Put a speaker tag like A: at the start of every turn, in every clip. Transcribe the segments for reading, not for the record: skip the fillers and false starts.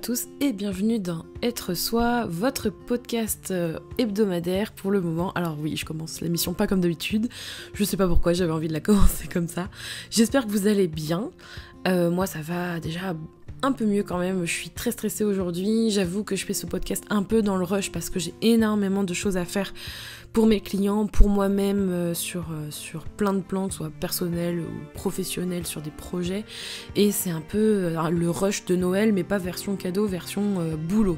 A: tous et bienvenue dans Être Soi, votre podcast hebdomadaire pour le moment. Alors oui, je commence l'émission pas comme d'habitude, je sais pas pourquoi j'avais envie de la commencer comme ça. J'espère que vous allez bien, moi ça va déjà un peu mieux quand même, je suis très stressée aujourd'hui, j'avoue que je fais ce podcast un peu dans le rush parce que j'ai énormément de choses à faire pour mes clients, pour moi-même, sur plein de plans, que ce soit personnel ou professionnel, sur des projets. Et c'est un peu le rush de Noël, mais pas version cadeau, version boulot.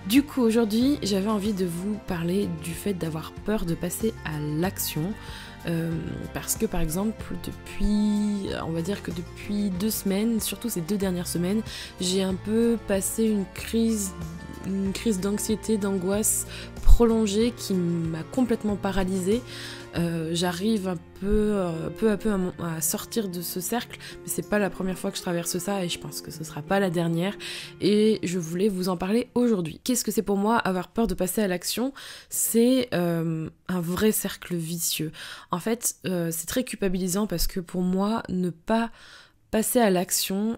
A: Du coup, aujourd'hui, j'avais envie de vous parler du fait d'avoir peur de passer à l'action. Parce que par exemple, on va dire que depuis 2 semaines, surtout ces 2 dernières semaines, j'ai un peu passé une crise d'anxiété, d'angoisse prolongée qui m'a complètement paralysée. J'arrive peu à peu à sortir de ce cercle, mais c'est pas la première fois que je traverse ça et je pense que ce sera pas la dernière et je voulais vous en parler aujourd'hui. Qu'est-ce que c'est pour moi avoir peur de passer à l'action ? C'est un vrai cercle vicieux. En fait, c'est très culpabilisant parce que pour moi, ne pas passer à l'action,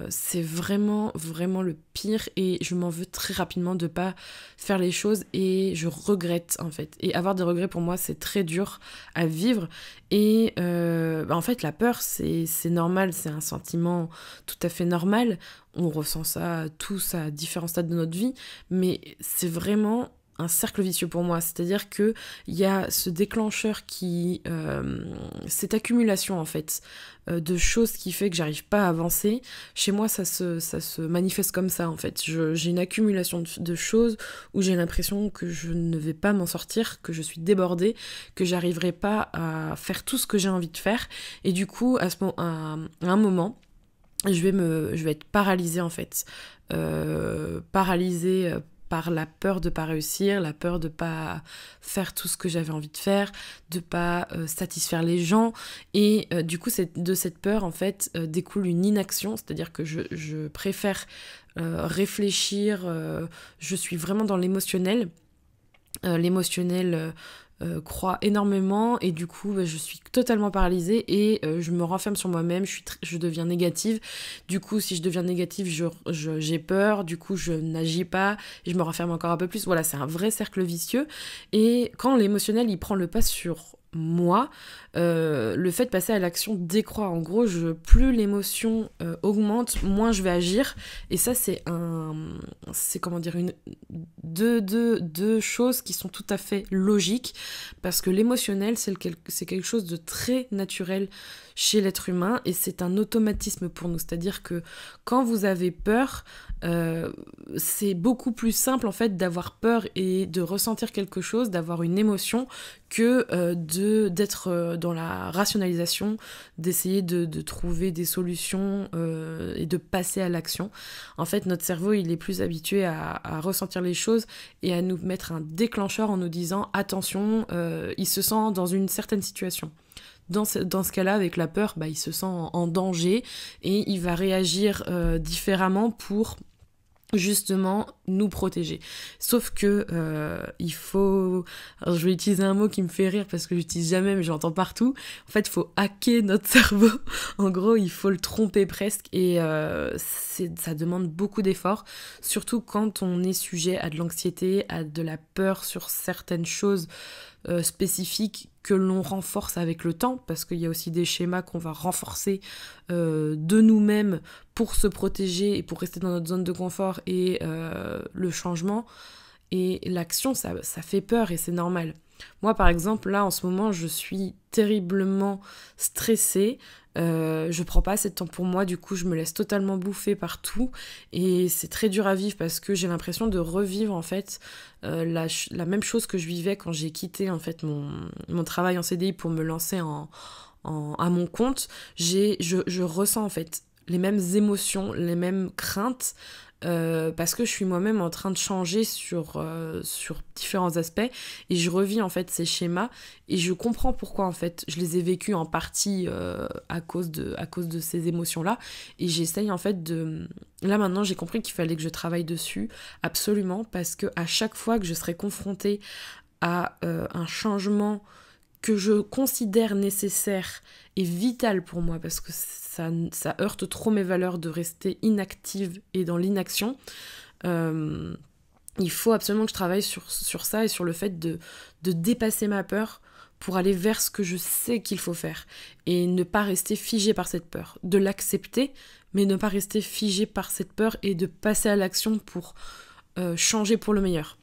A: c'est vraiment le pire et je m'en veux très rapidement de pas faire les choses et je regrette en fait. Et avoir des regrets pour moi c'est très dur à vivre et en fait la peur c'est normal, c'est un sentiment tout à fait normal. On ressent ça tous à différents stades de notre vie, mais c'est vraiment un cercle vicieux pour moi, c'est-à-dire que il y a ce déclencheur qui, cette accumulation en fait de choses qui fait que j'arrive pas à avancer. Chez moi, ça se manifeste comme ça en fait. J'ai une accumulation de choses où j'ai l'impression que je ne vais pas m'en sortir, que je suis débordée, que j'arriverai pas à faire tout ce que j'ai envie de faire. Et du coup, à un moment, je vais être paralysée en fait, paralysée par la peur de pas réussir, la peur de pas faire tout ce que j'avais envie de faire, de pas satisfaire les gens. Et du coup, de cette peur, en fait, découle une inaction, c'est-à-dire que je préfère réfléchir, je suis vraiment dans l'émotionnel. L'émotionnel croît énormément et du coup je suis totalement paralysée et je me renferme sur moi-même, je deviens négative. Du coup si je deviens négative, j'ai peur, du coup je n'agis pas et je me renferme encore un peu plus. Voilà, c'est un vrai cercle vicieux et quand l'émotionnel il prend le pas sur moi, le fait de passer à l'action décroît. En gros, plus l'émotion augmente, moins je vais agir. Et ça, c'est comment dire, deux choses qui sont tout à fait logiques, parce que l'émotionnel, c'est quelque chose de très naturel chez l'être humain et c'est un automatisme pour nous. C'est-à-dire que quand vous avez peur, c'est beaucoup plus simple en fait d'avoir peur et de ressentir quelque chose, d'avoir une émotion que d'être dans la rationalisation, d'essayer de trouver des solutions et de passer à l'action. En fait, notre cerveau, il est plus habitué à ressentir les choses et à nous mettre un déclencheur en nous disant « Attention, il se sent dans une certaine situation ». Dans ce cas-là, avec la peur, il se sent en danger et il va réagir différemment pour justement nous protéger. Sauf que il faut... Alors je vais utiliser un mot qui me fait rire parce que j'utilise jamais mais j'entends partout. En fait, il faut hacker notre cerveau. En gros, il faut le tromper presque et ça demande beaucoup d'efforts. Surtout quand on est sujet à de l'anxiété, à de la peur sur certaines choses spécifiques que l'on renforce avec le temps, parce qu'il y a aussi des schémas qu'on va renforcer de nous-mêmes pour se protéger et pour rester dans notre zone de confort et le changement et l'action, ça fait peur et c'est normal. Moi par exemple, là en ce moment je suis terriblement stressée, je prends pas assez de temps pour moi, du coup je me laisse totalement bouffer par tout et c'est très dur à vivre parce que j'ai l'impression de revivre en fait la même chose que je vivais quand j'ai quitté en fait mon travail en CDI pour me lancer à mon compte. Je ressens en fait les mêmes émotions, les mêmes craintes, parce que je suis moi-même en train de changer sur différents aspects et je revis en fait ces schémas et je comprends pourquoi en fait je les ai vécus en partie à cause de ces émotions-là et j'essaye en fait là maintenant j'ai compris qu'il fallait que je travaille dessus absolument parce que à chaque fois que je serai confrontée à un changement que je considère nécessaire et vital pour moi, parce que ça heurte trop mes valeurs de rester inactive et dans l'inaction, il faut absolument que je travaille sur ça et sur le fait de dépasser ma peur pour aller vers ce que je sais qu'il faut faire et ne pas rester figé par cette peur, de l'accepter mais ne pas rester figé par cette peur et de passer à l'action pour changer pour le meilleur.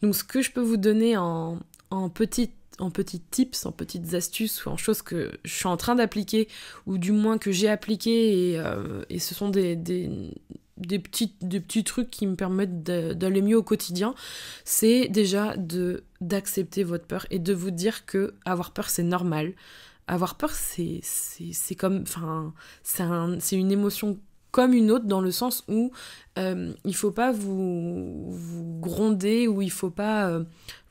A: Donc ce que je peux vous donner en petits tips, en petites astuces ou en choses que je suis en train d'appliquer ou du moins que j'ai appliquées et ce sont des petits trucs qui me permettent d'aller mieux au quotidien, c'est déjà d'accepter votre peur et de vous dire que avoir peur c'est normal. Avoir peur c'est comme, enfin, c'est une émotion comme une autre dans le sens où il faut pas vous gronder ou il faut pas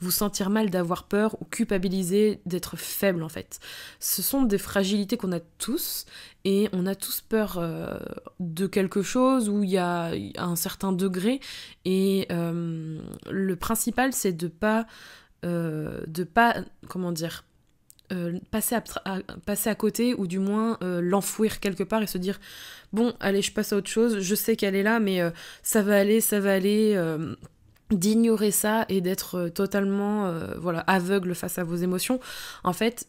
A: vous sentir mal d'avoir peur ou culpabiliser d'être faible en fait. Ce sont des fragilités qu'on a tous et on a tous peur de quelque chose où il y a un certain degré et le principal c'est de pas comment dire, passer à côté ou du moins l'enfouir quelque part et se dire bon allez je passe à autre chose, je sais qu'elle est là mais ça va aller, d'ignorer ça et d'être totalement voilà, aveugle face à vos émotions. En fait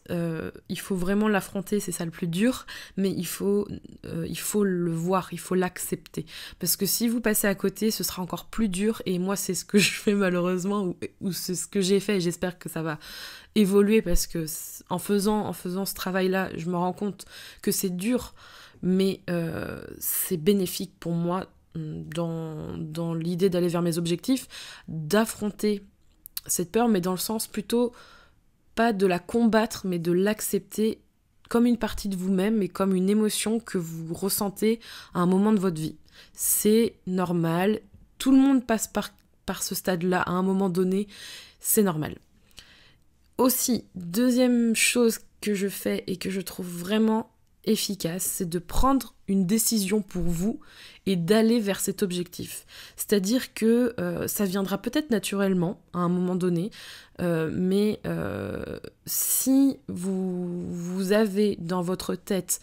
A: il faut vraiment l'affronter, c'est ça le plus dur, mais il faut le voir, il faut l'accepter parce que si vous passez à côté ce sera encore plus dur et moi c'est ce que je fais malheureusement ou c'est ce que j'ai fait et j'espère que ça va évoluer parce que en faisant ce travail-là, je me rends compte que c'est dur, mais c'est bénéfique pour moi dans l'idée d'aller vers mes objectifs, d'affronter cette peur, mais dans le sens plutôt pas de la combattre, mais de l'accepter comme une partie de vous-même et comme une émotion que vous ressentez à un moment de votre vie. C'est normal, tout le monde passe par ce stade-là à un moment donné, c'est normal. Aussi, deuxième chose que je fais et que je trouve vraiment efficace, c'est de prendre une décision pour vous et d'aller vers cet objectif. C'est-à-dire que ça viendra peut-être naturellement à un moment donné, mais si vous avez dans votre tête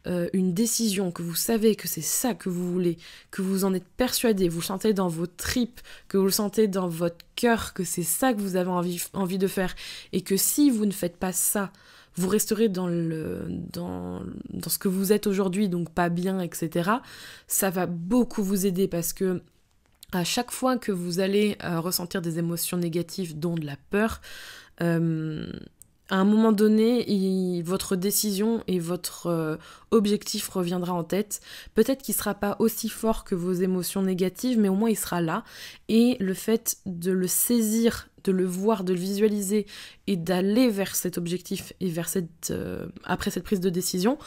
A: une décision, que vous savez que c'est ça que vous voulez, que vous en êtes persuadé, vous le sentez dans vos tripes, que vous le sentez dans votre cœur, que c'est ça que vous avez envie de faire, et que si vous ne faites pas ça, vous resterez dans ce que vous êtes aujourd'hui, donc pas bien, etc. Ça va beaucoup vous aider parce que à chaque fois que vous allez ressentir des émotions négatives, dont de la peur, à un moment donné, votre décision et votre objectif reviendra en tête. Peut-être qu'il ne sera pas aussi fort que vos émotions négatives, mais au moins il sera là. Et le fait de le saisir, de le voir, de le visualiser et d'aller vers cet objectif et vers après cette prise de décision,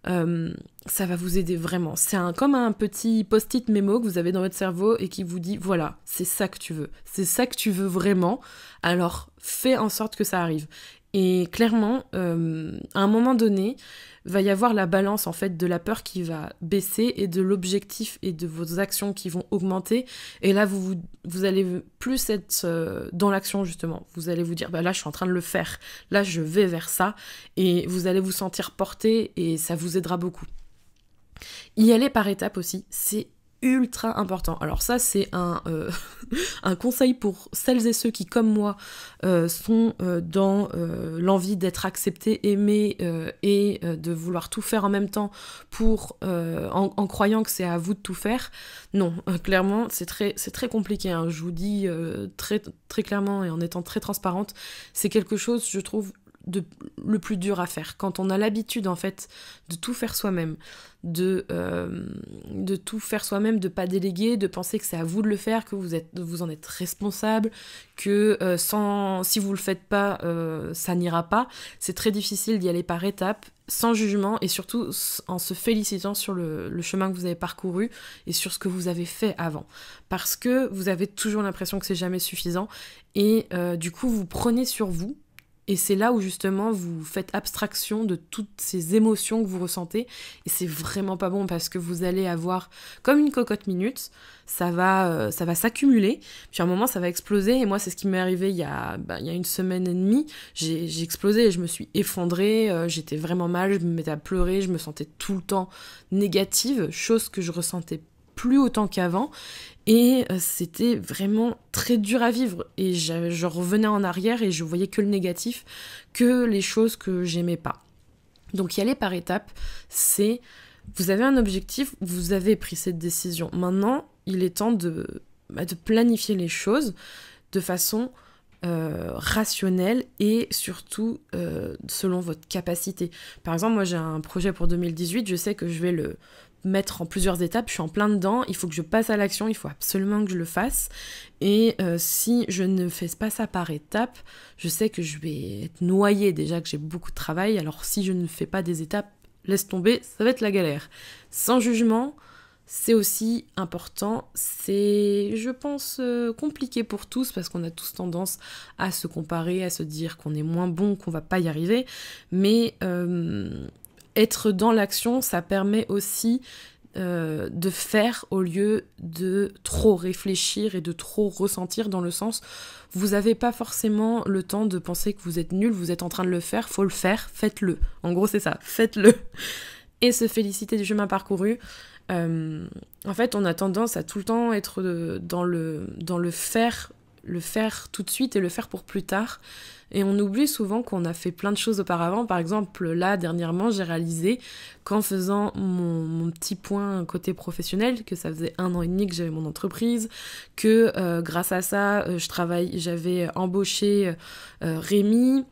A: ça va vous aider vraiment. C'est comme un petit post-it mémo que vous avez dans votre cerveau et qui vous dit voilà, c'est ça que tu veux. C'est ça que tu veux vraiment. Alors fais en sorte que ça arrive. Et clairement, à un moment donné, va y avoir la balance en fait de la peur qui va baisser et de l'objectif et de vos actions qui vont augmenter. Et là, vous allez plus être dans l'action justement. Vous allez vous dire, bah là, je suis en train de le faire. Là, je vais vers ça. Et vous allez vous sentir porté et ça vous aidera beaucoup. Y aller par étapes aussi, c'est ultra important. Alors ça, c'est un conseil pour celles et ceux qui, comme moi, sont dans l'envie d'être acceptés, aimés et de vouloir tout faire en même temps en croyant que c'est à vous de tout faire. Non, clairement, c'est très compliqué. Hein. Je vous dis très, très clairement et en étant très transparente, c'est quelque chose, je trouve, le plus dur à faire. Quand on a l'habitude, en fait, de tout faire soi-même, de tout faire soi-même, de pas déléguer, de penser que c'est à vous de le faire, que vous en êtes responsable, que si vous le faites pas, ça n'ira pas. C'est très difficile d'y aller par étapes, sans jugement et surtout en se félicitant sur le chemin que vous avez parcouru et sur ce que vous avez fait avant. Parce que vous avez toujours l'impression que c'est jamais suffisant et du coup, vous prenez sur vous Et c'est là où justement vous faites abstraction de toutes ces émotions que vous ressentez. Et c'est vraiment pas bon parce que vous allez avoir comme une cocotte minute, ça va s'accumuler. Puis à un moment ça va exploser. Et moi c'est ce qui m'est arrivé il y a 1 semaine et demie. J'ai explosé et je me suis effondrée. J'étais vraiment mal, je me mettais à pleurer. Je me sentais tout le temps négative, chose que je ressentais plus autant qu'avant. Et c'était vraiment très dur à vivre. Et je revenais en arrière et je voyais que le négatif, que les choses que j'aimais pas. Donc y aller par étapes, c'est... Vous avez un objectif, vous avez pris cette décision. Maintenant, il est temps de planifier les choses de façon rationnelle et surtout selon votre capacité. Par exemple, moi j'ai un projet pour 2018, je sais que je vais le mettre en plusieurs étapes, je suis en plein dedans, il faut que je passe à l'action, il faut absolument que je le fasse, et si je ne fais pas ça par étapes, je sais que je vais être noyée, déjà que j'ai beaucoup de travail, alors si je ne fais pas des étapes, laisse tomber, ça va être la galère. Sans jugement, c'est aussi important, c'est, je pense, compliqué pour tous, parce qu'on a tous tendance à se comparer, à se dire qu'on est moins bon, qu'on va pas y arriver, mais... être dans l'action, ça permet aussi de faire au lieu de trop réfléchir et de trop ressentir, dans le sens, vous n'avez pas forcément le temps de penser que vous êtes nul, vous êtes en train de le faire, faut le faire, faites-le. En gros, c'est ça, faites-le. Et se féliciter du chemin parcouru. En fait, on a tendance à tout le temps être dans le faire tout de suite et le faire pour plus tard. Et on oublie souvent qu'on a fait plein de choses auparavant. Par exemple, là, dernièrement, j'ai réalisé qu'en faisant mon petit point côté professionnel, que ça faisait 1 an et demi que j'avais mon entreprise, que grâce à ça, j'avais embauché Rémi,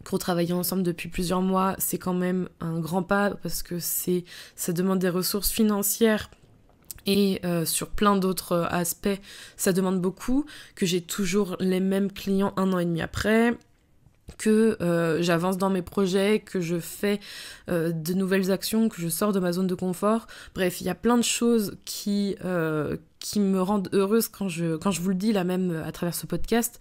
A: qu'on travaillait ensemble depuis plusieurs mois. C'est quand même un grand pas parce que ça demande des ressources financières. Et sur plein d'autres aspects, ça demande beaucoup, que j'ai toujours les mêmes clients 1 an et demi après, que j'avance dans mes projets, que je fais de nouvelles actions, que je sors de ma zone de confort. Bref, il y a plein de choses qui me rendent heureuse quand je vous le dis, là même à travers ce podcast.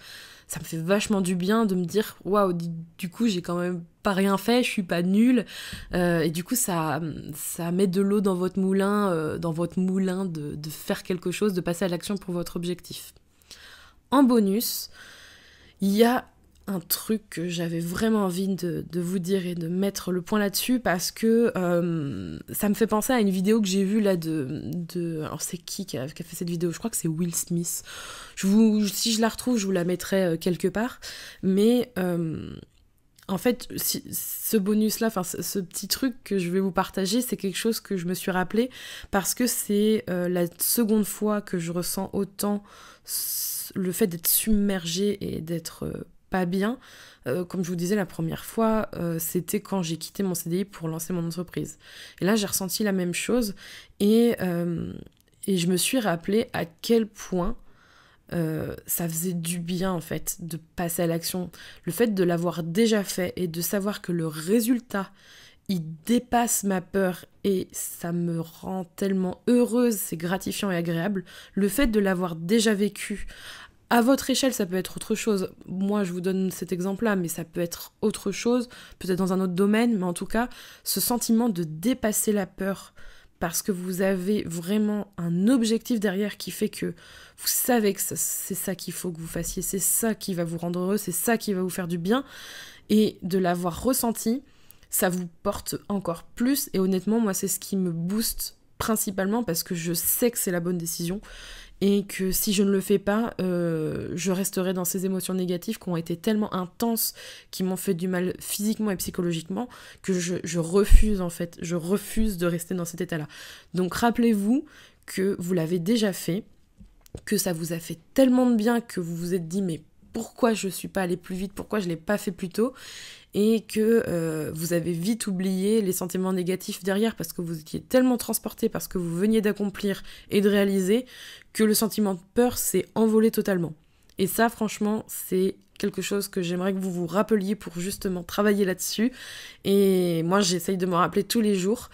A: Ça me fait vachement du bien de me dire « Waouh, du coup, j'ai quand même pas rien fait, je suis pas nulle. » Et du coup, ça met de l'eau dans votre moulin, de faire quelque chose, de passer à l'action pour votre objectif. En bonus, il y a un truc que j'avais vraiment envie de vous dire et de mettre le point là-dessus, parce que ça me fait penser à une vidéo que j'ai vue là alors c'est qui a fait cette vidéo ? Je crois que c'est Will Smith. Si je la retrouve, je vous la mettrai quelque part. Mais en fait, ce bonus-là, ce petit truc que je vais vous partager, c'est quelque chose que je me suis rappelé parce que c'est la seconde fois que je ressens autant le fait d'être submergée et d'être pas bien. Comme je vous disais, la première fois, c'était quand j'ai quitté mon CDI pour lancer mon entreprise. Et là, j'ai ressenti la même chose et je me suis rappelé à quel point ça faisait du bien en fait de passer à l'action. Le fait de l'avoir déjà fait et de savoir que le résultat, il dépasse ma peur et ça me rend tellement heureuse, c'est gratifiant et agréable. Le fait de l'avoir déjà vécu, à votre échelle, ça peut être autre chose. Moi, je vous donne cet exemple-là, mais ça peut être autre chose, peut-être dans un autre domaine, mais en tout cas, ce sentiment de dépasser la peur, parce que vous avez vraiment un objectif derrière qui fait que vous savez que c'est ça qu'il faut que vous fassiez, c'est ça qui va vous rendre heureux, c'est ça qui va vous faire du bien, et de l'avoir ressenti, ça vous porte encore plus, et honnêtement, moi, c'est ce qui me booste principalement, parce que je sais que c'est la bonne décision, et que si je ne le fais pas, je resterai dans ces émotions négatives qui ont été tellement intenses, qui m'ont fait du mal physiquement et psychologiquement, que je refuse en fait, je refuse de rester dans cet état-là. Donc rappelez-vous que vous l'avez déjà fait, que ça vous a fait tellement de bien que vous vous êtes dit mais pourquoi je suis pas allée plus vite, pourquoi je l'ai pas fait plus tôt, et que vous avez vite oublié les sentiments négatifs derrière parce que vous étiez tellement transporté par ce que vous veniez d'accomplir et de réaliser que le sentiment de peur s'est envolé totalement. Et ça, franchement, c'est quelque chose que j'aimerais que vous vous rappeliez pour justement travailler là-dessus. Et moi, j'essaye de me rappeler tous les jours.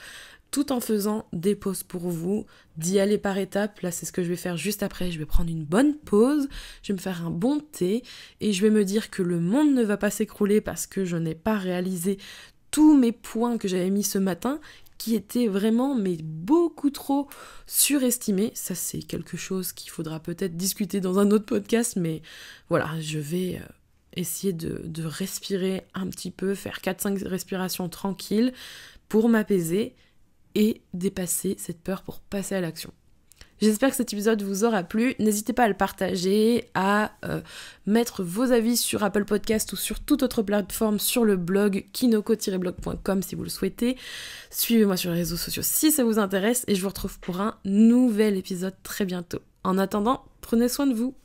A: tout en faisant des pauses pour vous, d'y aller par étapes. Là, c'est ce que je vais faire juste après. Je vais prendre une bonne pause, je vais me faire un bon thé et je vais me dire que le monde ne va pas s'écrouler parce que je n'ai pas réalisé tous mes points que j'avais mis ce matin, qui étaient vraiment mais beaucoup trop surestimés. Ça, c'est quelque chose qu'il faudra peut-être discuter dans un autre podcast, mais voilà, je vais essayer de respirer un petit peu, faire 4-5 respirations tranquilles pour m'apaiser et dépasser cette peur pour passer à l'action. J'espère que cet épisode vous aura plu. N'hésitez pas à le partager, à mettre vos avis sur Apple Podcast ou sur toute autre plateforme, sur le blog kinoko-blog.com si vous le souhaitez. Suivez-moi sur les réseaux sociaux si ça vous intéresse et je vous retrouve pour un nouvel épisode très bientôt. En attendant, prenez soin de vous.